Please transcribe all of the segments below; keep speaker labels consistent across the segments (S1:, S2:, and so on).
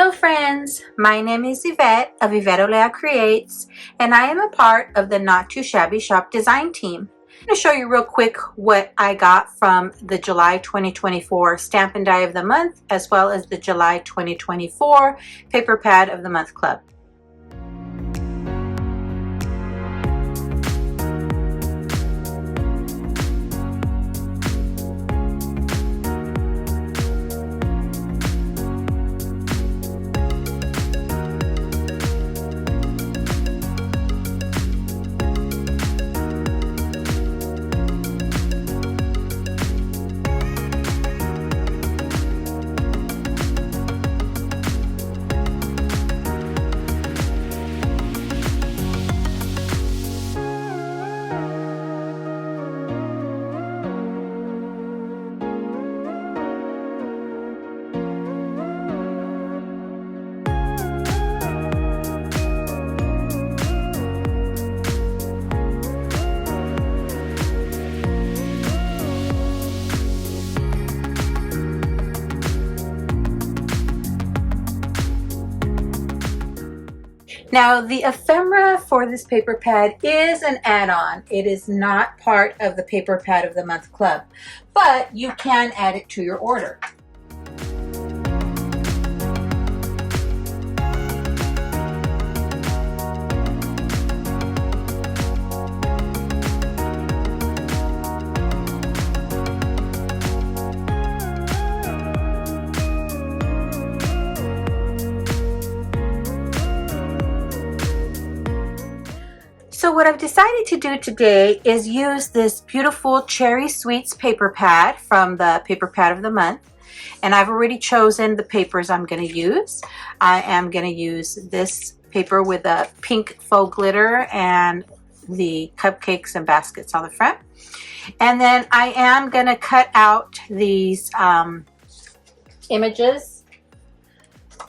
S1: Hello friends, my name is Yvette of Yvette Creates, and I am a part of the Not2Shabby Shop design team. I'm going to show you real quick what I got from the July 2024 Stamp and Die of the Month, as well as the July 2024 Paper Pad of the Month Club. Now, the ephemera for this paper pad is an add-on. It is not part of the Paper Pad of the Month Club, but you can add it to your order. So what I've decided to do today is use this beautiful Cherry Sweets paper pad from the Paper Pad of the Month. And I've already chosen the papers I'm going to use. I am going to use this paper with a pink faux glitter and the cupcakes and baskets on the front. And then I am going to cut out these images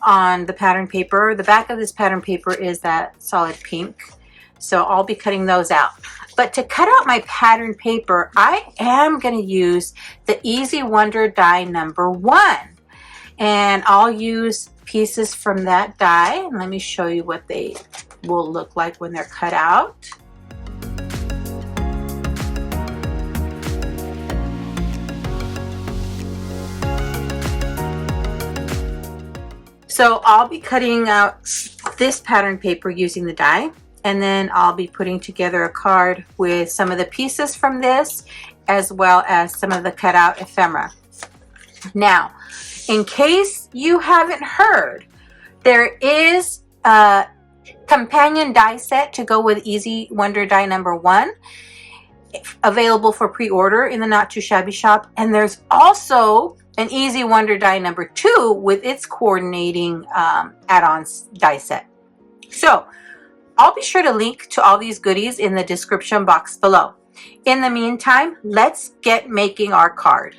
S1: on the pattern paper. The back of this pattern paper is that solid pink. So I'll be cutting those out. But to cut out my pattern paper, I am going to use the Easy Wonder die number 1. And I'll use pieces from that die. And let me show you what they will look like when they're cut out. So I'll be cutting out this pattern paper using the die. And then I'll be putting together a card with some of the pieces from this, as well as some of the cutout ephemera. Now, in case you haven't heard, there is a companion die set to go with Easy Wonder die number 1, available for pre-order in the Not2Shabby Shop. And there's also an Easy Wonder die number 2 with its coordinating add-ons die set. So, I'll be sure to link to all these goodies in the description box below. In the meantime, let's get making our card.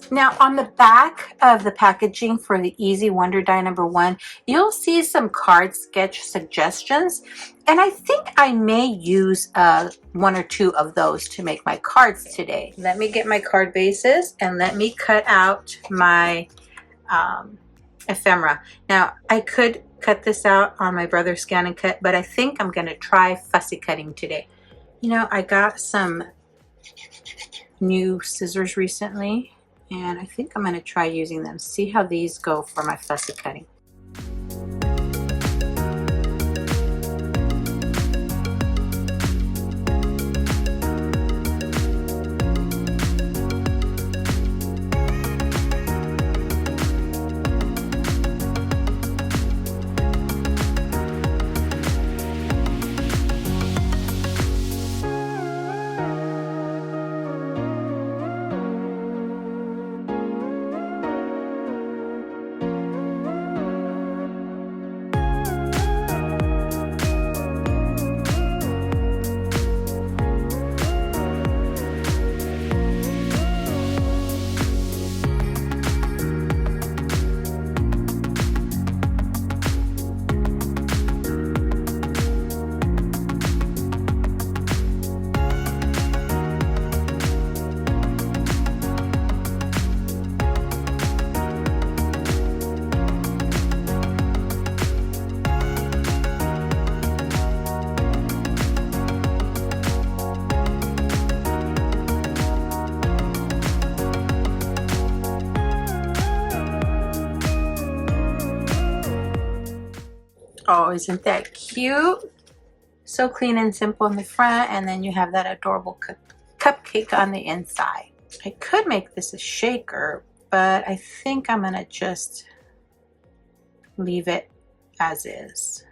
S1: Now, on the back of the packaging for the Easy Wonder die number 1, you'll see some card sketch suggestions, and I think I may use 1 or 2 of those to make my cards today. Let me get my card bases and let me cut out my ephemera. Now, I could cut this out on my brother's Scan and Cut, but I think I'm going to try fussy cutting today. You know, I got some new scissors recently, and I think I'm going to try using them. See how these go for my fussy cutting. Oh, isn't that cute? So clean and simple in the front, and then you have that adorable cupcake on the inside. I could make this a shaker, but I think I'm gonna just leave it as is.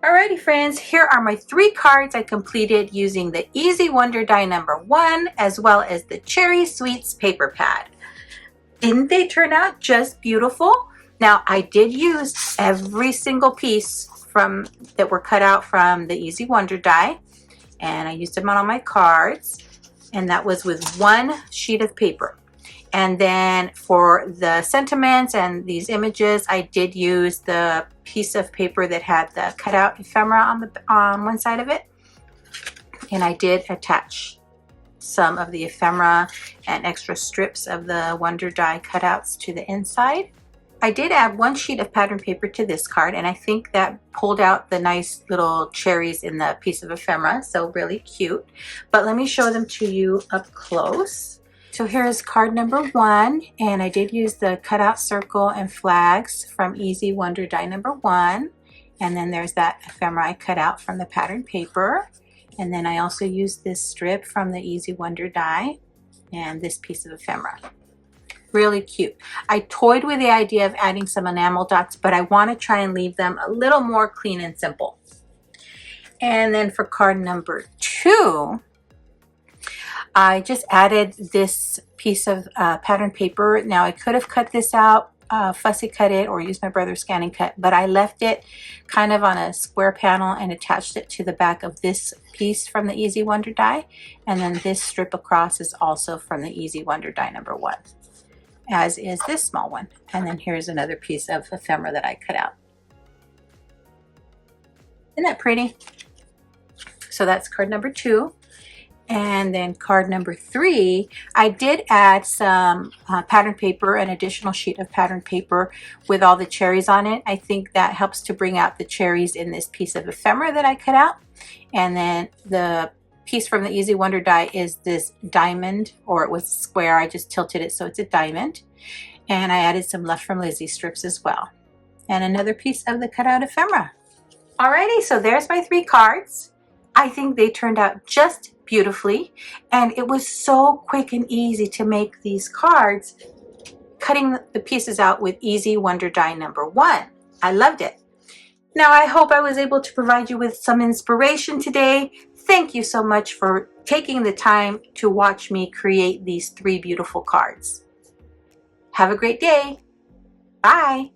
S1: Alrighty friends, here are my 3 cards I completed using the Easy Wonder die number 1 as well as the Cherry Sweets paper pad. Didn't they turn out just beautiful? Now I did use every single piece that were cut out from the Easy Wonder die, and I used them on all my cards, and that was with 1 sheet of paper. And then for the sentiments and these images, I did use the piece of paper that had the cutout ephemera on one side of it. And I did attach some of the ephemera and extra strips of the Wonder die cutouts to the inside. I did add 1 sheet of pattern paper to this card, and I think that pulled out the nice little cherries in the piece of ephemera, so really cute. But let me show them to you up close. So here's card number 1, and I did use the cutout circle and flags from Easy Wonder die number 1. And then there's that ephemera I cut out from the pattern paper. And then I also used this strip from the Easy Wonder die and this piece of ephemera. Really cute. I toyed with the idea of adding some enamel dots, but I want to try and leave them a little more clean and simple. And then for card number 2, I just added this piece of pattern paper. Now I could have cut this out, fussy cut it, or use my brother's scanning cut, but I left it kind of on a square panel and attached it to the back of this piece from the Easy Wonder die. And then this strip across is also from the Easy Wonder die number 1, as is this small one. And then here's another piece of ephemera that I cut out. Isn't that pretty? So that's card number 2. And then card number 3, I did add some pattern paper, an additional sheet of pattern paper with all the cherries on it. I think that helps to bring out the cherries in this piece of ephemera that I cut out. And then the piece from the Easy Wonder die is this diamond, or it was square. I just tilted it so it's a diamond. And I added some Left from Lizzie strips as well. And another piece of the cutout ephemera. Alrighty, so there's my 3 cards. I think they turned out just beautifully, and it was so quick and easy to make these cards, cutting the pieces out with Easy Wonder Die #1. I loved it. Now, I hope I was able to provide you with some inspiration today. Thank you so much for taking the time to watch me create these 3 beautiful cards. Have a great day. Bye.